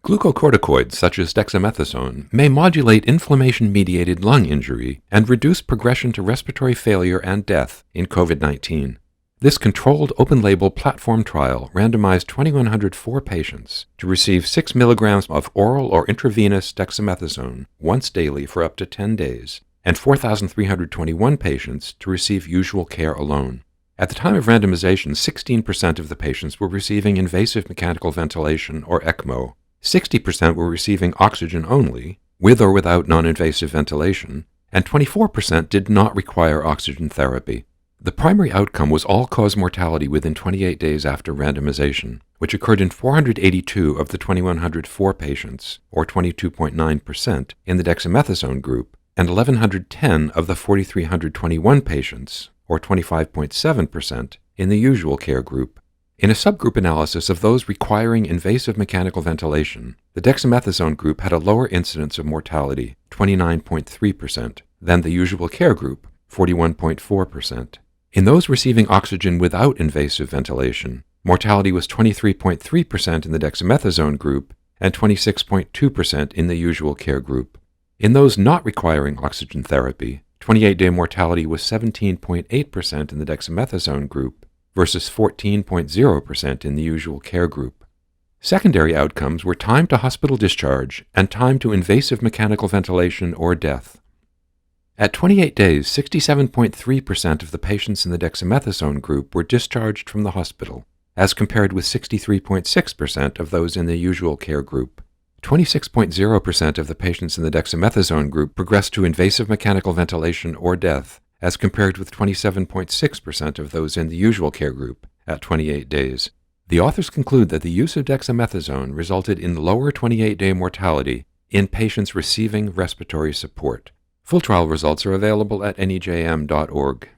Glucocorticoids such as dexamethasone may modulate inflammation-mediated lung injury and reduce progression to respiratory failure and death in COVID-19. This controlled open-label platform trial randomized 2,104 patients to receive 6 milligrams of oral or intravenous dexamethasone once daily for up to 10 days, and 4,321 patients to receive usual care alone. At the time of randomization, 16% of the patients were receiving invasive mechanical ventilation, or ECMO, 60% were receiving oxygen only, with or without non-invasive ventilation, and 24% did not require oxygen therapy. The primary outcome was all-cause mortality within 28 days after randomization, which occurred in 482 of the 2,104 patients, or 22.9%, in the dexamethasone group, and 1,110 of the 4,321 patients, or 25.7%, in the usual care group. In a subgroup analysis of those requiring invasive mechanical ventilation, the dexamethasone group had a lower incidence of mortality, 29.3%, than the usual care group, 41.4%. In those receiving oxygen without invasive ventilation, mortality was 23.3% in the dexamethasone group and 26.2% in the usual care group. In those not requiring oxygen therapy, 28-day mortality was 17.8% in the dexamethasone group versus 14.0% in the usual care group. Secondary outcomes were time to hospital discharge and time to invasive mechanical ventilation or death. At 28 days, 67.3% of the patients in the dexamethasone group were discharged from the hospital, as compared with 63.6% of those in the usual care group. 26.0% of the patients in the dexamethasone group progressed to invasive mechanical ventilation or death, as compared with 27.6% of those in the usual care group at 28 days. The authors conclude that the use of dexamethasone resulted in lower 28-day mortality in patients receiving respiratory support. Full trial results are available at NEJM.org.